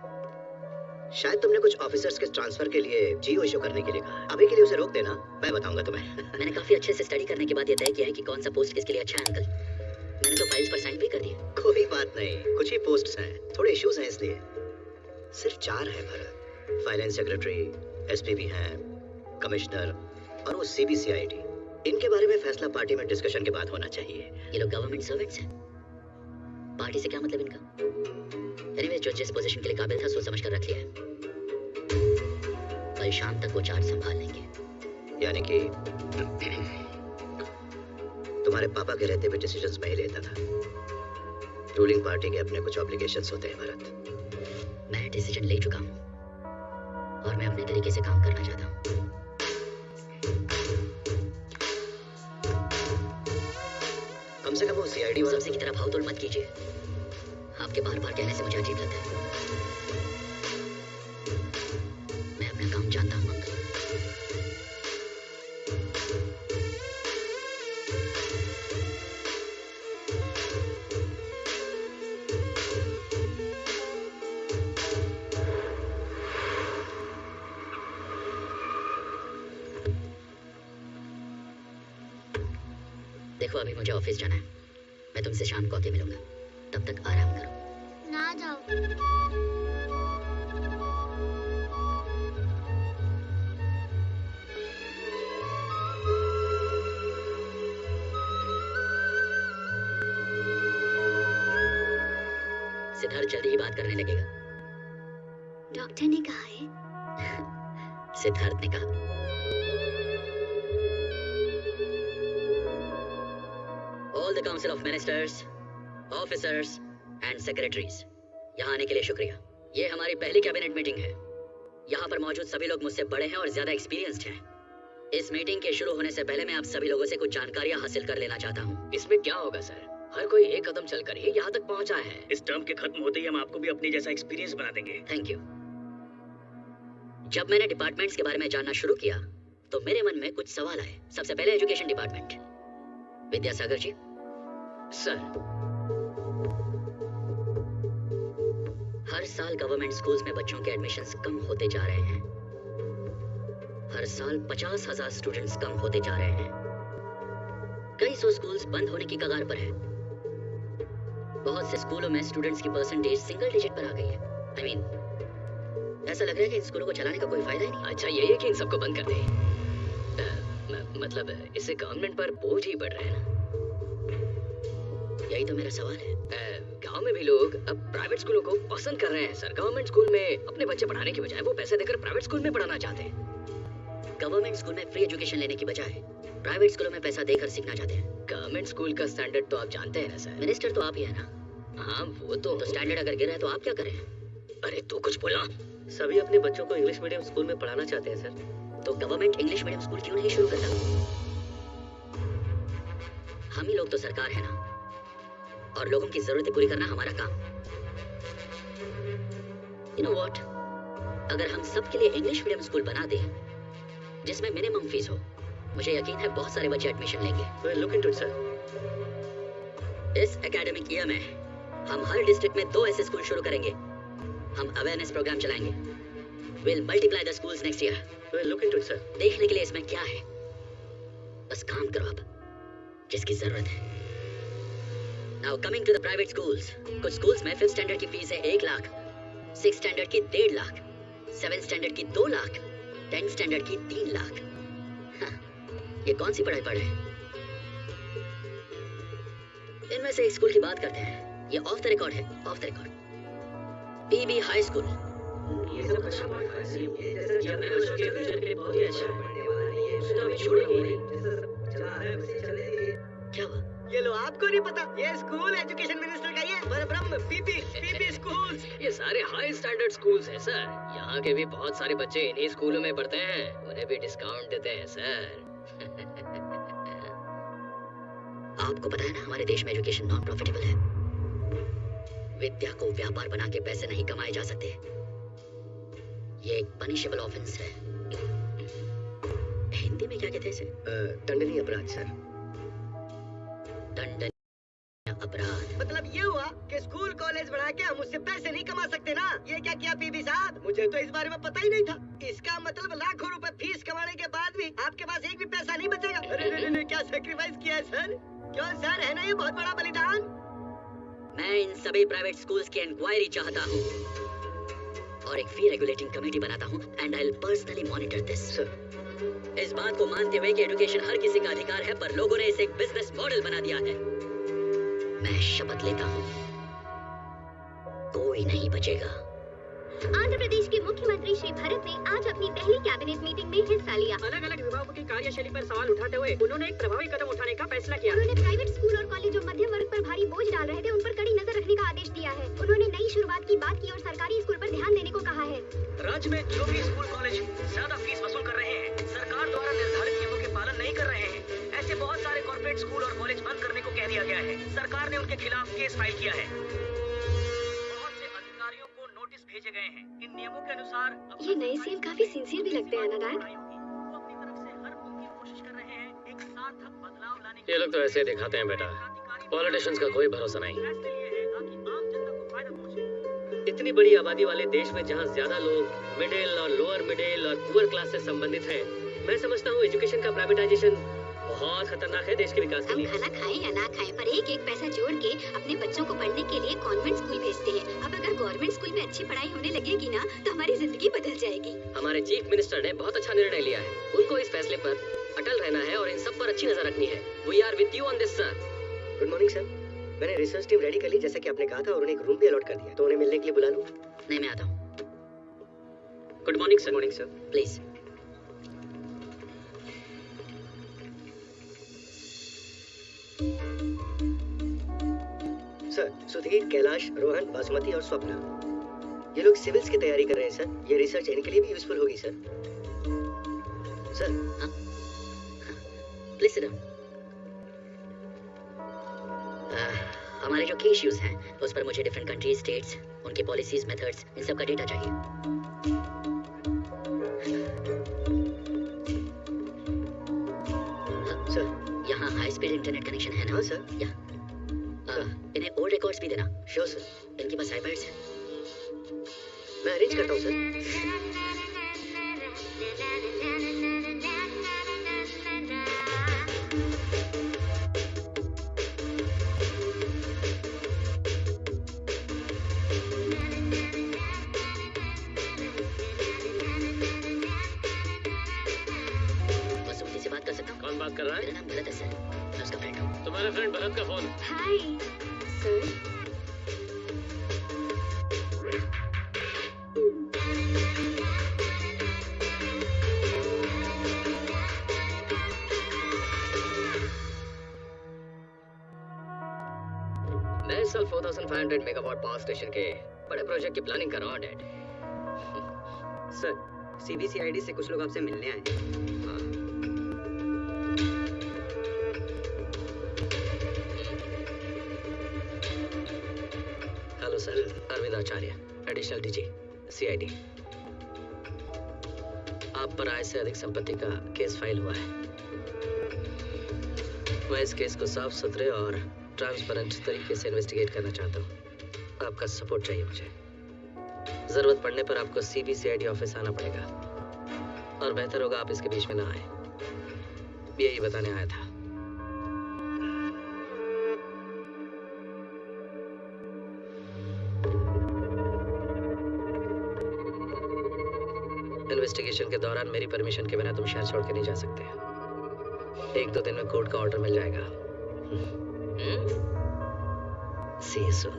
[SPEAKER 1] शायद तुमने कुछ ऑफिसर्स के ट्रांसफर के लिए जीओ इशू करने के लिए कहा है। अभी के लिए उसे रोक देना, मैं बताऊंगा तुम्हें।
[SPEAKER 2] मैंने काफी अच्छे से स्टडी करने के बाद ये तय किया है कि कौन सा पोस्ट किसके लिए अच्छा है अंकल। मैंने तो फाइल्स पर साइन भी कर दिए।
[SPEAKER 1] कोई बात नहीं, कुछ ही पोस्ट्स हैं, थोड़े इश्यूज हैं इसलिए। सिर्फ 4 है भरत। फाइनेंस सेक्रेटरी, एसपीबी हैं, कमिश्नर और वो सीबीसीआईडी। इनके बारे में फैसला पार्टी में डिस्कशन के बाद होना चाहिए।
[SPEAKER 2] ये लोग गवर्नमेंट सर्वेंट्स हैं, पार्टी से क्या मतलब इनका? एनीवेज, जो जिस पोजीशन के लिए काबिल था सोच समझ कर रख लिया है। कल शाम तक वो चार्ज संभाल लेंगे।
[SPEAKER 1] यानी कि तुम्हारे पापा के रहते भी डिसीजंस मैं ही लेता था। रूलिंग पार्टी के अपने कुछ ऑब्लिगेशंस होते हैं भरत।
[SPEAKER 2] मैं डिसीजन ले चुका हूँ और मैं अपने तरीके से काम करना चाहता हूँ।
[SPEAKER 1] कम से कम वो सीआईडी वाला
[SPEAKER 2] सबसे की तरह भाव तोड़ मत कीजिए। आपके बार बार कहने से मुझे अजीब लगता है। मैं अपना काम जानता हूँ अंकल। देखो, अभी मुझे ऑफिस जाना है। मैं तुमसे शाम को आके मिलूंगा। तब तक आराम करो।
[SPEAKER 5] ना जाओ।
[SPEAKER 2] सिद्धार्थ जल्दी ही बात करने लगेगा।
[SPEAKER 5] डॉक्टर ने कहा है।
[SPEAKER 2] सिद्धार्थ ने कहा। All the Council of Ministers, Officers and Secretaries, यहाँ आने के लिए शुक्रिया। ये हमारी पहली कैबिनेट मीटिंग है। यहाँ पर मौजूद सभी लोग मुझसे बड़े हैं और ज्यादा एक्सपीरियंस्ड हैं। इस मीटिंग के शुरू होने से पहले मैं आप सभी लोगों से कुछ जानकारियाँ हासिल कर लेना चाहता हूँ।
[SPEAKER 3] इसमें क्या होगा सर? हर कोई एक कदम चलकर ही यहाँ तक पहुँचा है।
[SPEAKER 4] इस टर्म के खत्म होते ही हम आपको भी अपनी जैसा एक्सपीरियंस बना देंगे।
[SPEAKER 2] Thank you. जब मैंने डिपार्टमेंट्स के बारे में जानना शुरू किया तो मेरे मन में कुछ सवाल आए। सबसे पहले education department. Vidyasagar ji.
[SPEAKER 3] Sir,
[SPEAKER 2] हर साल गवर्नमेंट स्कूल्स में बच्चों के एडमिशन्स कम होते जा रहे हैं। हर साल 50,000 स्टूडेंट्स कम होते जा रहे हैं। कई सौ स्कूल्स बंद होने की कगार पर है। बहुत से स्कूलों में स्टूडेंट्स की परसेंटेज सिंगल डिजिट पर आ गई है। I mean, ऐसा लग रहा है कि इन स्कूलों को चलाने का कोई फायदा ही नहीं।
[SPEAKER 3] अच्छा यही है कि इन सबको बंद कर दें। मतलब इससे गवर्नमेंट पर बोझ ही बढ़ रहा है ना।
[SPEAKER 2] यही तो मेरा सवाल है।
[SPEAKER 3] गांव में भी लोग अब प्राइवेट स्कूलों को पसंद कर रहे हैं सर। गवर्नमेंट स्कूल में अपने बच्चे पढ़ाने की बजाय वो पैसे देकर प्राइवेट स्कूल में पढ़ाना चाहते हैं।
[SPEAKER 2] गवर्नमेंट स्कूल में फ्री एजुकेशन लेने की बजाय प्राइवेट स्कूलों में पैसा देकर सीखना चाहते हैं।
[SPEAKER 3] गवर्नमेंट स्कूल का स्टैंडर्ड तो आप जानते हैं ना सर।
[SPEAKER 2] मिनिस्टर तो आप ही है ना।
[SPEAKER 3] हाँ वो तो
[SPEAKER 2] स्टैंडर्ड अगर गिरा है तो आप क्या करें?
[SPEAKER 3] अरे तू कुछ बोला।
[SPEAKER 4] सभी अपने बच्चों को इंग्लिश मीडियम स्कूल में पढ़ाना चाहते हैं सर।
[SPEAKER 2] तो गवर्नमेंट इंग्लिश मीडियम स्कूल क्यों नहीं शुरू करता? हम ही लोग तो सरकार है ना, और लोगों की जरूरतें पूरी करना हमारा काम। You know what? अगर हम सब के लिए इंग्लिश मीडियम स्कूल बना दें जिसमें मिनिमम फीस हो, मुझे यकीन है बहुत सारे बच्चे एडमिशन लेंगे।
[SPEAKER 1] We'll look into it, sir.
[SPEAKER 2] इस एकेडमिक ईयर में हम हर डिस्ट्रिक्ट में 2 ऐसे स्कूल शुरू करेंगे। हम अवेयरनेस प्रोग्राम चलाएंगे। We'll multiply the schools next year.
[SPEAKER 1] We'll look into it, sir.
[SPEAKER 2] देखने के लिए इसमें क्या है, बस काम करो अब जिसकी जरूरत है। Now coming to the private schools. कुछ schools में 5th standard की फीस है 1 लाख, 6th standard की 1.5 लाख, 7th standard की 2 लाख, 10th standard की 3 लाख। हाँ, ये कौन सी पढ़ाई पढ़ रहे हैं? इनमें से एक स्कूल की बात करते हैं। ये ऑफ द रिकॉर्ड है, off the record. PB high school.
[SPEAKER 4] ये सब अच्छा बात है। जैसे कि अपने बच्चों के फ्यूचर के लिए बहुत ही अच्छा है। तो अभी छोड़ेंगे नहीं। जैसा सब चला है वैसे चलेंगे।
[SPEAKER 2] क्या हुआ?
[SPEAKER 7] ये लो, आपको नहीं पता, ये स्कूल एजुकेशन मिनिस्टर का ही है। परब्रह्म पीपी स्कूल्स।
[SPEAKER 3] ये सारे हाई स्टैंडर्ड स्कूल्स हैं सर। यहाँ के भी बहुत सारे बच्चे इन्हीं स्कूलों में पढ़ते हैं। उन्हें भी डिस्काउंट देते हैं सर।
[SPEAKER 2] आपको पता है ना, हमारे देश में एजुकेशन नॉन प्रॉफिटेबल है। विद्या को व्यापार बना के पैसे नहीं कमाए जा सकते। ये एक पनिशेबल ऑफेंस है। हिंदी में क्या कहते हैं इसे?
[SPEAKER 1] दंडनीय अपराध, सर।
[SPEAKER 2] दंडनीय अपराध।
[SPEAKER 7] मतलब ये हुआ कि स्कूल कॉलेज बना के हम उससे पैसे नहीं कमा सकते ना। ये क्या किया पीबी साहब? मुझे तो इस बारे में पता ही नहीं था। इसका मतलब लाखों रुपए फीस कमाने के बाद भी आपके पास एक भी पैसा नहीं बचेगा। अरे क्या सैक्रिफाइस किया है सर? क्यों सर, है ना ये बहुत बड़ा बलिदान?
[SPEAKER 2] मैं इन सभी प्राइवेट स्कूल्स की इंक्वायरी चाहता हूँ और एक फी रेगुलेटिंग कमेटी बनाता हूँ and I will personally monitor this. इस बात को मानते हुए कि एजुकेशन हर किसी का अधिकार है, पर लोगों ने इसे एक बिजनेस मॉडल बना दिया है। मैं शपथ लेता हूँ कोई नहीं बचेगा।
[SPEAKER 5] आंध्र प्रदेश के मुख्यमंत्री श्री भरत ने आज अपनी पहली कैबिनेट मीटिंग में हिस्सा लिया।
[SPEAKER 4] अलग अलग विभागों की कार्यशैली पर सवाल उठाते हुए उन्होंने एक प्रभावी कदम उठाने का फैसला किया।
[SPEAKER 5] उन्होंने प्राइवेट स्कूल और कॉलेज जो मध्यम वर्ग पर भारी बोझ डाल रहे थे उन पर कड़ी नजर रखने का आदेश दिया है। उन्होंने नई शुरुआत की बात की और सरकारी स्कूल पर ध्यान देने को कहा है।
[SPEAKER 4] राज्य में जो भी स्कूल कॉलेज ज्यादा फीस वसूल कर रहे हैं, सरकार द्वारा निर्धारित नियमों के पालन नहीं कर रहे हैं, ऐसे बहुत सारे कॉर्पोरेट स्कूल और कॉलेज बंद करने को कह दिया गया है। सरकार ने उनके खिलाफ केस फाइल किया है। बहुत से अधिकारियों को नोटिस भेजे गए हैं। इन नियमों के अनुसार
[SPEAKER 6] ये नए सीएम काफी सिंसियर भी लगते हैं ना डैड।
[SPEAKER 4] वो अपनी तरफ से हर मुमकिन कोशिश कर रहे हैं एक सार्थक बदलाव लाने की।
[SPEAKER 3] ये लोग तो ऐसे दिखाते हैं बेटा। पॉलिटिशियंस का कोई भरोसा नहीं।
[SPEAKER 4] फैसले लिए हैं ताकि आम जनता को फायदा पहुंचे।
[SPEAKER 8] इतनी बड़ी आबादी वाले देश में जहाँ ज्यादा लोग मिडिल और लोअर मिडिल और पुअर क्लास से संबंधित हैं, मैं समझता हूँ एजुकेशन का प्राइवेटाइजेशन बहुत खतरनाक है देश के विकास के
[SPEAKER 5] हम
[SPEAKER 8] लिए।
[SPEAKER 5] खाना खाएं या ना खाएं, पर एक एक पैसा जोड़ के अपने बच्चों को पढ़ने के लिए कॉन्वेंट स्कूल भेजते हैं। अब अगर गवर्नमेंट स्कूल में अच्छी पढ़ाई होने लगेगी ना, तो हमारी जिंदगी बदल जाएगी।
[SPEAKER 3] हमारे चीफ मिनिस्टर ने बहुत अच्छा निर्णय लिया है। उनको इस फैसले पर अटल रहना है और इन सब पर अच्छी नजर रखनी है। We are with you on this sir.
[SPEAKER 1] Good morning sir. मैंने रिसर्च टीम रेडी कर ली जैसा कि आपने कहा था, और उन्हें एक रूम भी अलॉट कर दिया, तो उन्हें मिलने के लिए बुला लूं?
[SPEAKER 2] नहीं, मैं आता हूँ।
[SPEAKER 8] Good morning sir.
[SPEAKER 1] Morning sir.
[SPEAKER 2] Please.
[SPEAKER 1] Sir, Sudhir, Kailash, Rohan, basmati और स्वप्ना, ये लोग सिविल्स की तैयारी कर रहे हैं सर। ये रिसर्च इनके लिए भी यूजफुल होगी sir. Sir,
[SPEAKER 2] please sit down. हमारे जो की इश्यूज हैं उस पर मुझे डिफरेंट कंट्रीज, स्टेट्स, उनकी पॉलिसीज, मेथड्स, इन सब का डेटा चाहिए।
[SPEAKER 1] सर।
[SPEAKER 2] यहाँ हाई स्पीड इंटरनेट कनेक्शन है ना?
[SPEAKER 1] हाँ सर।
[SPEAKER 2] इन्हें ओल्ड रिकॉर्ड्स भी देना।
[SPEAKER 1] Sure sir.
[SPEAKER 2] इनके पास आईपैड्स हैं।
[SPEAKER 1] मैं अरेंज करता हूँ सर।
[SPEAKER 2] वसुमती से बात कर सकता हूँ?
[SPEAKER 8] कौन बात कर रहा है?
[SPEAKER 2] मेरा नाम भरत है सर, मैं उसका फ्रेंड हूँ।
[SPEAKER 8] तुम्हारे फ्रेंड भरत का फोन।
[SPEAKER 6] Hi sir.
[SPEAKER 3] मैं इस साल 4500 मेगावाट पावर स्टेशन के बड़े प्रोजेक्ट की प्लानिंग कर रहा हूँ डैड।
[SPEAKER 4] सर, CBCID से कुछ लोग आपसे मिलने आए हैं।
[SPEAKER 3] हेलो सर, अरविंद आचार्य, एडिशनल डीजी। CID। आप पर आय से अधिक संपत्ति का केस फाइल हुआ है। मैं इस केस को साफ सुथरे और ट्रांसपेरेंट तरीके से इन्वेस्टिगेट करना चाहता हूँ। आपका सपोर्ट चाहिए मुझे। जरूरत पड़ने पर आपको CBCID ऑफिस आना पड़ेगा और बेहतर होगा आप इसके बीच में ना आए। यही बताने आया था। इन्वेस्टिगेशन के दौरान मेरी परमिशन के बिना तुम शहर छोड़ के नहीं जा सकते। 1-2 दिन में कोर्ट का ऑर्डर मिल जाएगा। See you soon.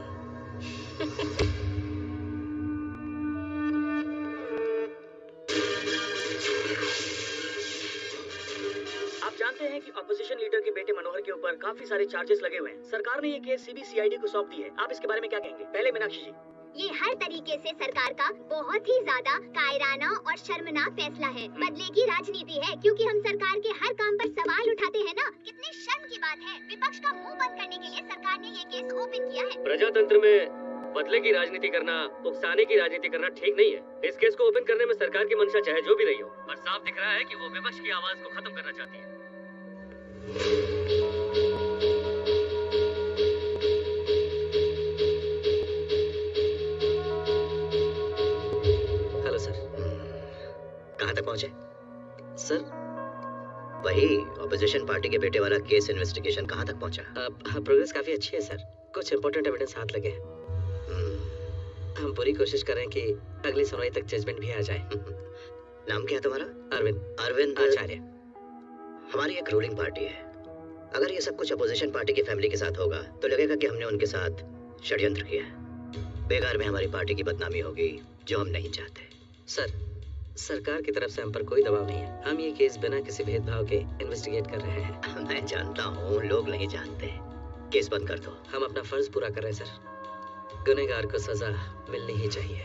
[SPEAKER 9] आप जानते हैं कि अपोजिशन लीडर के बेटे मनोहर के ऊपर काफी सारे चार्जेस लगे हुए हैं। सरकार ने ये केस CBCID को सौंप दी है। आप इसके बारे में क्या कहेंगे? पहले मीनाक्षी जी।
[SPEAKER 5] ये हर तरीके से सरकार का बहुत ही ज्यादा कायराना और शर्मनाक फैसला है। बदले की राजनीति है, क्योंकि हम सरकार के हर काम पर सवाल उठाते हैं ना। कितने शर्म की बात है। विपक्ष का मुंह बंद करने के लिए सरकार ने ये केस ओपन किया है।
[SPEAKER 8] प्रजातंत्र में बदले की राजनीति करना, उकसाने की राजनीति करना ठीक नहीं है। इस केस को ओपन करने में सरकार की मंशा चाहे जो भी रही हो, पर साफ दिख रहा है कि वो विपक्ष की आवाज को खत्म करना चाहती है।
[SPEAKER 3] Hello sir.
[SPEAKER 1] कहाँ तक पहुँचे?
[SPEAKER 3] सर
[SPEAKER 1] वही ऑपोजिशन पार्टी के बेटे वाला केस इन्वेस्टिगेशन कहाँ तक पहुँचा?
[SPEAKER 3] प्रोग्रेस काफी अच्छी है सर। कुछ इंपॉर्टेंट एविडेंस हाथ लगे हैं। हम पूरी कोशिश कर रहे हैं कि अगली सुनवाई तक जजमेंट भी आ जाए।
[SPEAKER 1] नाम क्या है तुम्हारा?
[SPEAKER 3] अरविंद आचार्य।
[SPEAKER 1] हमारी एक रूलिंग पार्टी है। अगर ये सब कुछ अपोजिशन पार्टी की फैमिली के साथ होगा तो लगेगा कि हमने उनके साथ षड्यंत्र किया है। बेकार में हमारी पार्टी की बदनामी होगी, जो हम नहीं चाहते।
[SPEAKER 3] सर, सरकार की तरफ से हम पर कोई दबाव नहीं है। हम ये केस बिना किसी भेदभाव के इन्वेस्टिगेट कर रहे हैं।
[SPEAKER 1] मैं जानता हूँ, लोग नहीं जानते। केस बंद कर दो।
[SPEAKER 3] हम अपना फर्ज पूरा कर रहे हैं सर। गुनहगार को सजा मिलनी ही चाहिए।